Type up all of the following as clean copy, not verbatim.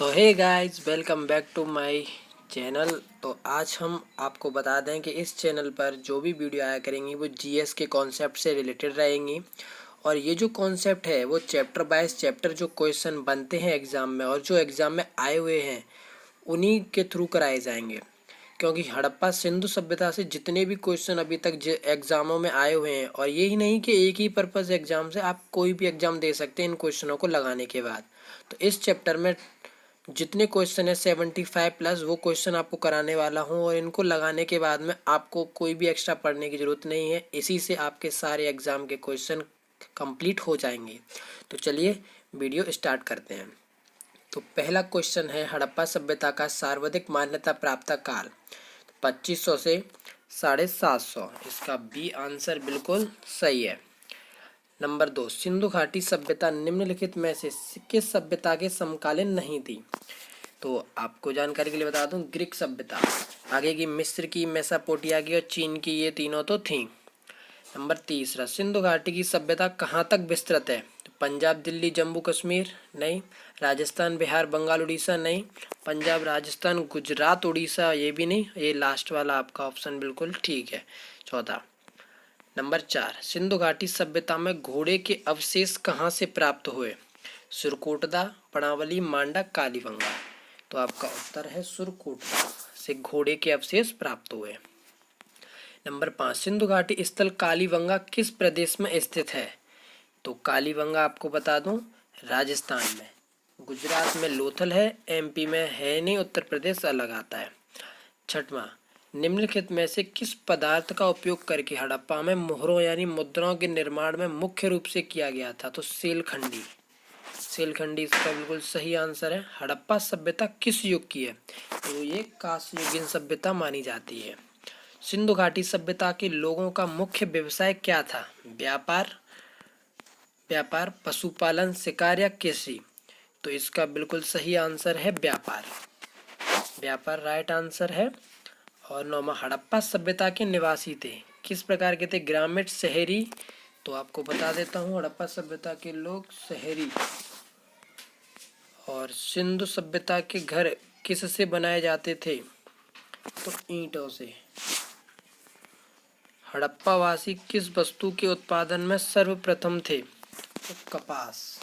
तो hey guys, welcome back to my channel. तो आज हम आपको बता दें कि इस चैनल पर जो भी वीडियो आया करेंगी वो जीएस के कॉन्सेप्ट से रिलेटेड रहेंगी। और ये जो कॉन्सेप्ट है वो चैप्टर बाय चैप्टर जो क्वेश्चन बनते हैं एग्ज़ाम में और जो एग्ज़ाम में आए हुए हैं उन्हीं के थ्रू कराए जाएंगे। क्योंकि हड़प्पा सिंधु सभ्यता से जितने भी क्वेश्चन अभी तक एग्ज़ामों में आए हुए हैं, और यही नहीं कि एक ही पर्पज़ एग्ज़ाम से आप कोई भी एग्ज़ाम दे सकते हैं इन क्वेश्चनों को लगाने के बाद। तो इस चैप्टर में जितने क्वेश्चन है 75 प्लस वो क्वेश्चन आपको कराने वाला हूँ, और इनको लगाने के बाद में आपको कोई भी एक्स्ट्रा पढ़ने की ज़रूरत नहीं है। इसी से आपके सारे एग्ज़ाम के क्वेश्चन कंप्लीट हो जाएंगे। तो चलिए वीडियो स्टार्ट करते हैं। तो पहला क्वेश्चन है, हड़प्पा सभ्यता का सर्वाधिक मान्यता प्राप्त काल 2500 से 750। इसका बी आंसर बिल्कुल सही है। नंबर 2, सिंधु घाटी सभ्यता निम्नलिखित में से किस सभ्यता के समकालीन नहीं थी? तो आपको जानकारी के लिए बता दूं, ग्रीक सभ्यता, आगे की मिस्र की, मेसोपोटामिया की और चीन की, ये तीनों तो थीं। नंबर तीसरा, सिंधु घाटी की सभ्यता कहाँ तक विस्तृत है? तो पंजाब, दिल्ली, जम्मू कश्मीर नहीं, राजस्थान, बिहार, बंगाल, उड़ीसा नहीं, पंजाब, राजस्थान, गुजरात, उड़ीसा ये भी नहीं, ये लास्ट वाला आपका ऑप्शन बिल्कुल ठीक है, चौथा। नंबर 4, सिंधु घाटी सभ्यता में घोड़े के अवशेष कहाँ से प्राप्त हुए? सुरकोटदा, पणावली, मांडा, कालीबंगा। तो आपका उत्तर है सुरकोटदा से घोड़े के अवशेष प्राप्त हुए। नंबर 5, सिंधु घाटी स्थल कालीबंगा किस प्रदेश में स्थित है? तो कालीबंगा आपको बता दूं राजस्थान में, गुजरात में लोथल है, एमपी में है नहीं, उत्तर प्रदेश अलग आता है। छठवां, निम्नलिखित में से किस पदार्थ का उपयोग करके हड़प्पा में मोहरों यानी मुद्राओं के निर्माण में मुख्य रूप से किया गया था? तो सेलखंडी। सेलखंडी इसका बिल्कुल सही आंसर है। हड़प्पा सभ्यता किस युग की है? तो ये कांस्ययुगीन सभ्यता मानी जाती है। सिंधु घाटी सभ्यता के लोगों का मुख्य व्यवसाय क्या था? व्यापार, पशुपालन, शिकार या कृषि? तो इसका बिल्कुल सही आंसर है व्यापार। व्यापार राइट आंसर है। और नौवां, हड़प्पा सभ्यता के निवासी थे किस प्रकार के थे? ग्रामीण, शहरी? तो आपको बता देता हूँ, हड़प्पा सभ्यता के लोग शहरी। और सिंधु सभ्यता के घर किस से बनाए जाते थे? तो ईंटों से। हड़प्पा वासी किस वस्तु के उत्पादन में सर्वप्रथम थे? तो कपास।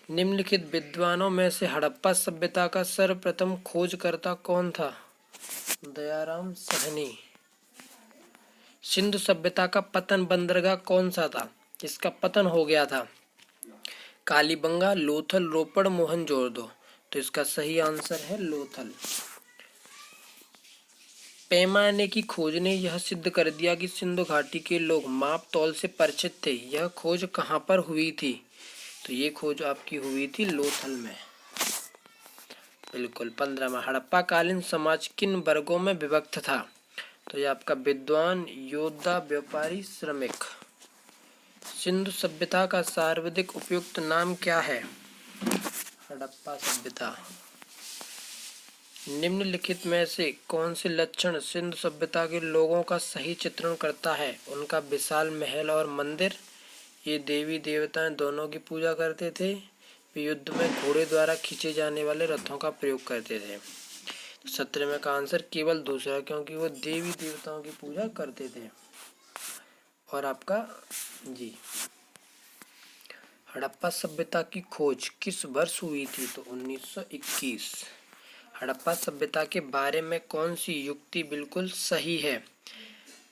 निम्नलिखित विद्वानों में से हड़प्पा सभ्यता का सर्वप्रथम खोजकर्ता कौन था? दयाराम साहनी। सिंधु सभ्यता का पतन बंदरगाह कौन सा था? इसका पतन हो गया था? कालीबंगा, लोथल, रोपड़, मोहनजोदड़ो। तो इसका सही आंसर है लोथल। पैमाने की खोज ने यह सिद्ध कर दिया कि सिंधु घाटी के लोग माप तौल से परिचित थे। यह खोज कहाँ पर हुई थी? तो ये खोज आपकी हुई थी लोथल में। बिल्कुल। 15वां, हड़प्पा कालीन समाज किन वर्गों में विभक्त था? तो ये आपका विद्वान, योद्धा, व्यापारी, श्रमिक। सिंधु सभ्यता का सर्वाधिक उपयुक्त नाम क्या है? हड़प्पा सभ्यता। निम्नलिखित में से कौन से लक्षण सिंधु सभ्यता के लोगों का सही चित्रण करता है? उनका विशाल महल और मंदिर, ये देवी देवताएं दोनों की पूजा करते थे, वे युद्ध में घोड़े द्वारा खींचे जाने वाले रथों का प्रयोग करते थे। 17वें का आंसर केवल दूसरा, क्योंकि वो देवी देवताओं की पूजा करते थे। और आपका जी, हड़प्पा सभ्यता की खोज किस वर्ष हुई थी? तो 1921। हड़प्पा सभ्यता के बारे में कौन सी युक्ति बिल्कुल सही है?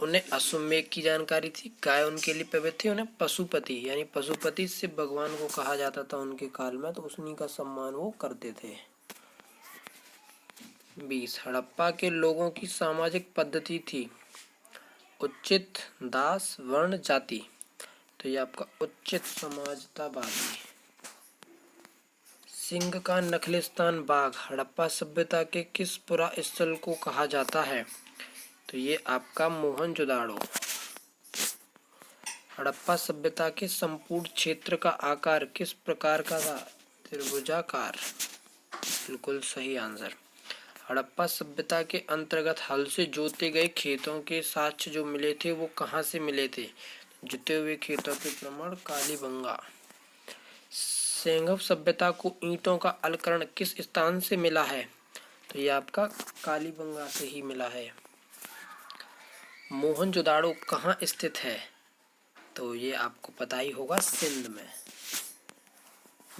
उन्हें अश्वमेध की जानकारी थी, गाय उनके लिए पवित्र थी, उन्हें पशुपति यानी पशुपति से भगवान को कहा जाता था उनके काल में, तो उन्हीं का सम्मान वो करते थे। 20, हड़प्पा के लोगों की सामाजिक पद्धति थी उच्चित, दास, वर्ण, जाति? तो ये आपका उच्चित समाजतावादी। सिंह का नखलिस्तान बाग हड़प्पा सभ्यता के किस पुरा स्थल को कहा जाता है? तो ये आपका मोहनजोदाड़ो। हड़प्पा सभ्यता के संपूर्ण क्षेत्र का आकार किस प्रकार का था? त्रिभुजाकार। बिल्कुल सही आंसर। हड़प्पा सभ्यता के अंतर्गत हल से जोते गए खेतों के साक्ष्य जो मिले थे वो कहाँ से मिले थे? जुते हुए खेतों के प्रमाण कालीबंगा। सेंगव सभ्यता को ईंटों का अलकरण किस स्थान से मिला है? तो ये आपका कालीबंगा से ही मिला है। मोहनजोदाड़ो कहाँ स्थित है? तो ये आपको पता ही होगा, सिंध में।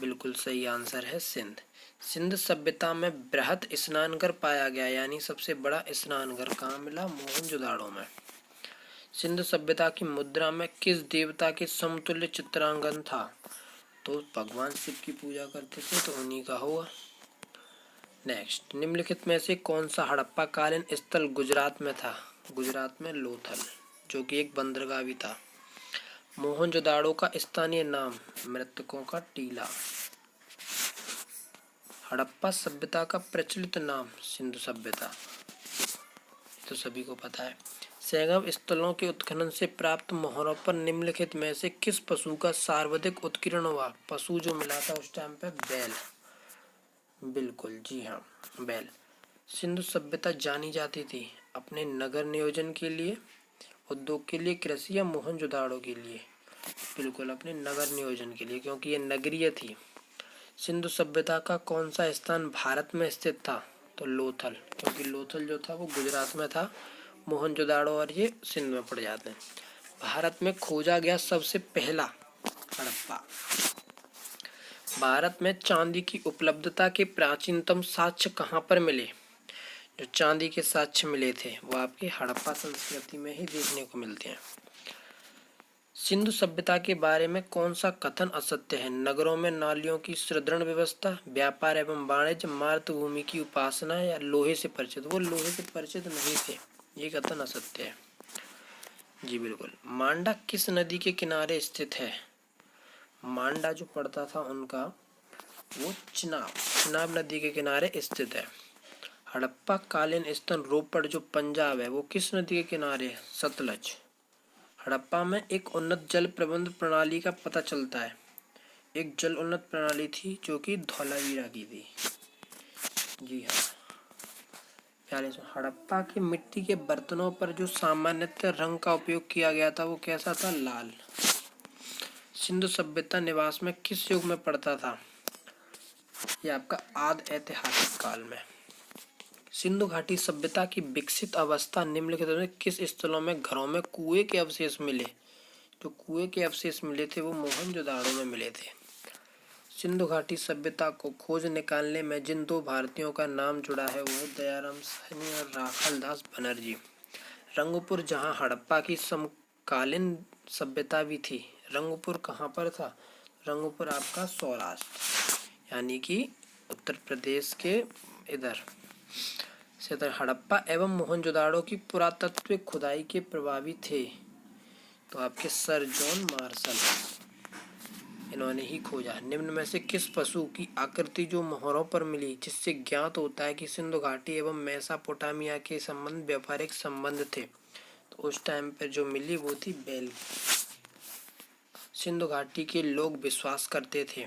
बिल्कुल सही आंसर है सिंध। सिंध सभ्यता में बृहद स्नानघर पाया गया, यानी सबसे बड़ा स्नानघर कहाँ मिला? मोहनजोदाड़ो में। सिंध सभ्यता की मुद्रा में किस देवता के समतुल्य चित्रांकन था? तो भगवान शिव की पूजा करते थे, तो उन्हीं का होगा। नेक्स्ट, निम्नलिखित में से कौन सा हड़प्पा कालीन स्थल गुजरात में था? गुजरात में लोथल, जो कि एक बंदरगाह भी था। मोहनजोदाड़ो का स्थानीय नाम? मृतकों का टीला। हड़प्पा सभ्यता का प्रचलित नाम? सिंधु सभ्यता, तो सभी को पता है। सेंगव स्थलों के उत्खनन से प्राप्त मोहरों पर निम्नलिखित में से किस पशु का सर्वाधिक उत्कीर्ण हुआ? पशु जो मिला था उस टाइम पे? बैल। बिल्कुल, जी हाँ, बैल। सिंधु सभ्यता जानी जाती थी अपने नगर नियोजन के लिए, उद्योग के लिए, कृषि, या मोहनजोदाड़ो के लिए? बिल्कुल अपने नगर नियोजन के लिए, क्योंकि ये नगरीय थी। सिंधु सभ्यता का कौन सा स्थान भारत में स्थित था? तो लोथल, क्योंकि लोथल जो था वो गुजरात में था। मोहनजोदाड़ो और ये सिंध में पड़ जाते हैं। भारत में खोजा गया सबसे पहला हड़प्पा। भारत में चांदी की उपलब्धता के प्राचीनतम साक्ष्य कहाँ पर मिले? जो चांदी के साक्ष्य मिले थे वो आपके हड़प्पा संस्कृति में ही देखने को मिलते हैं। सिंधु सभ्यता के बारे में कौन सा कथन असत्य है? नगरों में नालियों की सुदृढ़ व्यवस्था, व्यापार एवं वाणिज्य, मातृभूमि की उपासना, या लोहे से परिचित? वो लोहे से परिचित नहीं थे, ये कथन असत्य है। जी बिल्कुल। मांडा किस नदी के किनारे स्थित है? मांडा जो पड़ता था उनका, वो चिनाब नदी के किनारे स्थित है। हड़प्पा कालीन स्थल रोपड़ जो पंजाब है, वो किस नदी के किनारे है? सतलज। हड़प्पा में एक उन्नत जल प्रबंध प्रणाली का पता चलता है। एक जल उन्नत प्रणाली थी जो कि धौलावीरा की थी। जी हाँ। 42। हड़प्पा की मिट्टी के बर्तनों पर जो सामान्यतः रंग का उपयोग किया गया था वो कैसा था? लाल। सिंधु सभ्यता निवास में किस युग में पड़ता था? यह आपका आदि ऐतिहासिक काल में। सिंधु घाटी सभ्यता की विकसित अवस्था निम्नलिखित में किस स्थलों में घरों में कुएं के अवशेष मिले? जो कुएं के अवशेष मिले थे वो मोहनजोदाड़ो में मिले थे। सिंधु घाटी सभ्यता को खोज निकालने में जिन दो भारतीयों का नाम जुड़ा है वो है दयाराम साहनी और राखाल दास बनर्जी। रंगपुर, जहां हड़प्पा की समकालीन सभ्यता भी थी। रंगपुर कहाँ पर था? रंगपुर आपका सौराष्ट्र, यानी कि उत्तर प्रदेश के इधर से। हड़प्पा एवं मोहनजोदाड़ो की पुरातत्विक खुदाई के प्रभावी थे तो आपके सर जॉन मार्शल, इन्होंने ही खोजा। निम्न में से किस पशु की आकृति जो मोहरों पर मिली जिससे ज्ञात होता है कि सिंधु घाटी एवं मेसोपोटामिया के संबंध व्यापारिक संबंध थे? तो उस टाइम पर जो मिली वो थी बैल। सिंधु घाटी के लोग विश्वास करते थे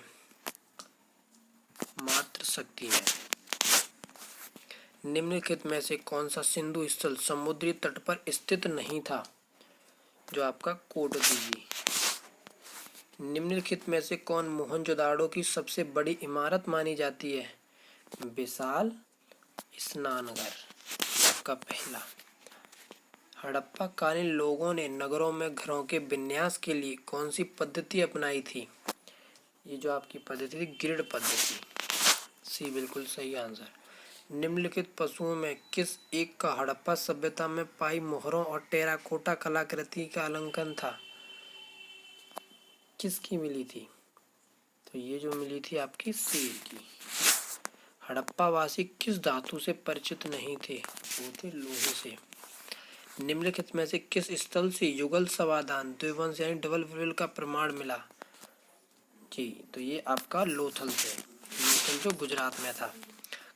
मातृ शक्ति में। निम्नलिखित में से कौन सा सिंधु स्थल समुद्री तट पर स्थित नहीं था? जो आपका कोटदीवी। निम्नलिखित में से कौन मोहनजोदाड़ो की सबसे बड़ी इमारत मानी जाती है? विशाल स्नानघर, आपका पहला। हड़प्पा कालीन लोगों ने नगरों में घरों के विन्यास के लिए कौन सी पद्धति अपनाई थी? ये जो आपकी पद्धति थी ग्रिड पद्धति। सी बिल्कुल सही आंसर। निम्नलिखित पशुओं में किस एक का हड़प्पा सभ्यता में पाई मोहरों और टेराकोटा कलाकृति का अलंकरण था? किसकी मिली थी? तो ये जो मिली थी आपकी शेर की। हड़प्पा वासी किस धातु से परिचित नहीं थे? वो थे लोहे से। निम्नलिखित में से किस स्थल से युगल समाधान द्विवंश यानी डबल विरल का प्रमाण मिला? जी, तो ये आपका लोथल से। लोथल जो गुजरात में था।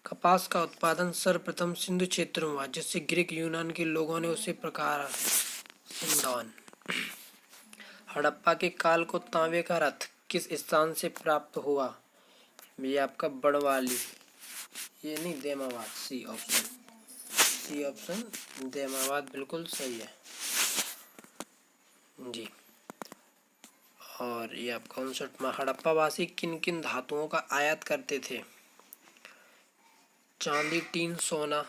कपास का उत्पादन सर्वप्रथम सिंधु क्षेत्र में हुआ जिससे ग्रीक यूनान के लोगों ने उसे प्रकार सिंधौन। हड़प्पा के काल को तांबे का रथ किस स्थान से प्राप्त हुआ? ये आपका बड़वाली, ये नहीं देमाबाद। सी ऑप्शन, सी ऑप्शन देमाबाद बिल्कुल सही है जी। और ये आपका 59वां, हड़प्पावासी किन किन धातुओं का आयात करते थे? चांदी, टीन, सोना।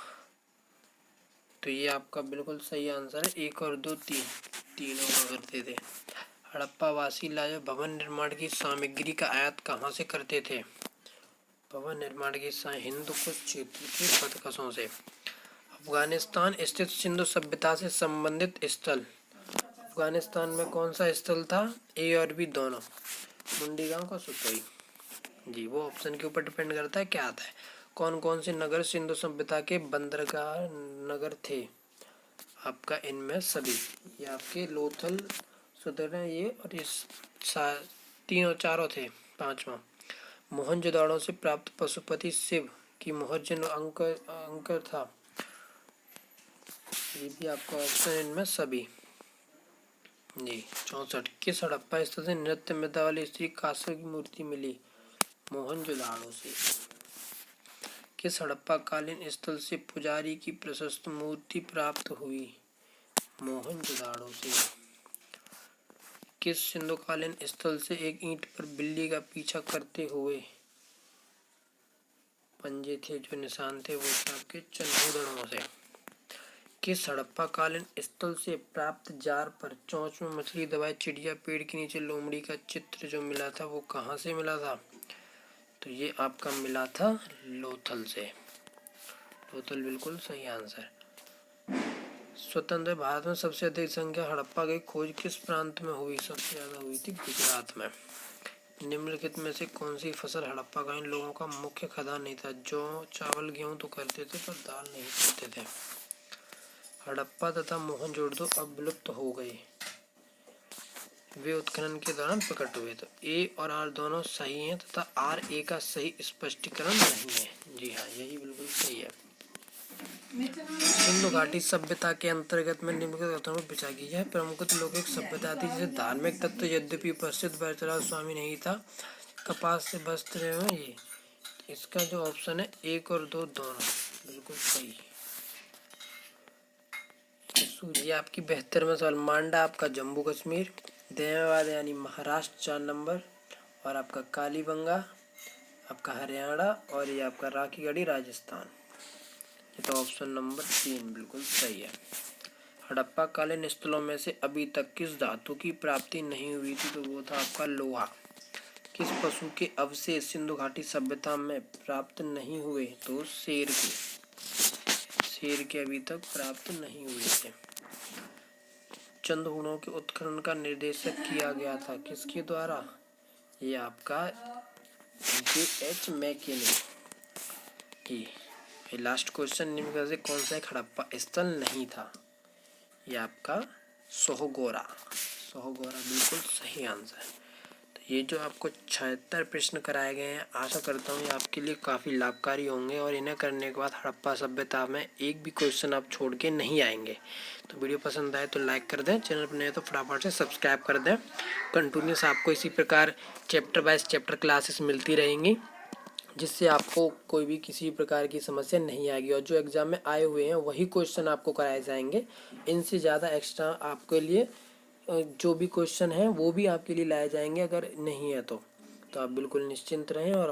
तो ये आपका बिल्कुल सही आंसर है, 1 और 2 तीनों का करते थे। हड़प्पावासी लाजवाब भवन निर्माण की सामग्री का आयात कहाँ से करते थे? भवन निर्माण की हिंदू कुश क्षेत्र के बदकशों से। अफगानिस्तान स्थित सिंधु सभ्यता से संबंधित स्थल। अफगानिस्तान में कौन सा स्थल था? ए और बी दोनों। मुंडी गांव का सुतोई। जी, वो ऑप्शन के ऊपर डिपेंड करता है क्या आता है। कौन कौन से नगर सिंधु सभ्यता के बंदरगाह नगर थे? आपका इनमें सभी। ये आपके लोथल, सुदर्शन, ये और ये तीनों चारों थे। 5वां, मोहनजोदाड़ो से प्राप्त पशुपति शिव की मोहर चिन्ह अंकर था। ये भी आपका ऑप्शन इनमें सभी। जी, 64, किस हड़प्पा स्थल से नृत्य मृदा वाली स्त्री कासव की मूर्ति मिली? मोहनजोदाड़ो से। किस हड़प्पा कालीन स्थल से पुजारी की प्रशस्त मूर्ति प्राप्त हुई? मोहनजोदाड़ो से। किस सिंधुकालीन स्थल से एक ईंट पर बिल्ली का पीछा करते हुए पंजे थे, जो निशान थे, वो थे आपके चंदूदड़ों से। किस हड़प्पा कालीन स्थल से प्राप्त जार पर चोंच में मछली दबाए चिड़िया पेड़ के नीचे लोमड़ी का चित्र जो मिला था, वो कहाँ से मिला था? तो ये आपका मिला था लोथल से। लोथल बिल्कुल सही आंसर। स्वतंत्र भारत में सबसे अधिक संख्या हड़प्पा की खोज किस प्रांत में हुई? सबसे ज्यादा हुई थी गुजरात में। निम्नलिखित में से कौन सी फसल हड़प्पाकालीन लोगों का मुख्य खाद्यान्न नहीं था? जौ, चावल, गेहूं तो करते थे पर दाल नहीं करते थे। हड़प्पा तथा मोहनजोदड़ो अब विलुप्त हो गए, वे उत्खनन के दौरान प्रकट हुए। तो ए और आर दोनों सही हैं तथा आर ए का सही स्पष्टीकरण नहीं है। जी हाँ, यही बिल्कुल सही है। सिंधु घाटी सभ्यता के अंतर्गत में निम्नलिखित तत्वों पर विचार किया है। प्रमुख लौकिक सभ्यता थी जिसे धार्मिक तत्व यद्यपि प्रसिद्ध बैतराज स्वामी नहीं था। कपास से वस्त्र एवं ये, इसका जो ऑप्शन है 1 और 2 दोनों बिल्कुल सही। सूर्य आपकी 72वां सवाल, मांडा आपका जम्मू कश्मीर, देवावाद यानी महाराष्ट्र 4 नंबर, और आपका कालीबंगा आपका हरियाणा, और ये आपका राखीगढ़ी राजस्थान। ये तो ऑप्शन नंबर 3 बिल्कुल सही है। हड़प्पा कालीन स्थलों में से अभी तक किस धातु की प्राप्ति नहीं हुई थी? तो वो था आपका लोहा। किस पशु के अवशेष सिंधु घाटी सभ्यता में प्राप्त नहीं हुए? तो शेर के। शेर के अभी तक प्राप्त नहीं हुए थे। चंद्रहूणों के उत्खनन का निर्देशक किया गया था किसके द्वारा? ये आपका J.H. मैकेले। लास्ट क्वेश्चन, निम्न से कौन सा एक हड़प्पा स्थल नहीं था? ये आपका सोहगोरा। सोहगोरा बिल्कुल सही आंसर है। तो ये जो आपको 76 प्रश्न कराए गए हैं, आशा करता हूँ ये आपके लिए काफ़ी लाभकारी होंगे और इन्हें करने के बाद हड़प्पा सभ्यता में एक भी क्वेश्चन आप छोड़ के नहीं आएंगे। तो वीडियो पसंद आए तो लाइक कर दें, चैनल पर नए तो फटाफट से सब्सक्राइब कर दें। कंटिन्यूस आपको इसी प्रकार चैप्टर बाय चैप्टर क्लासेस मिलती रहेंगी, जिससे आपको कोई भी किसी प्रकार की समस्या नहीं आएगी। और जो एग्ज़ाम में आए हुए हैं वही क्वेश्चन आपको कराए जाएंगे। इनसे ज़्यादा एक्स्ट्रा आपके लिए जो भी क्वेश्चन हैं वो भी आपके लिए लाए जाएंगे, अगर नहीं है तो आप बिल्कुल निश्चिंत रहें। और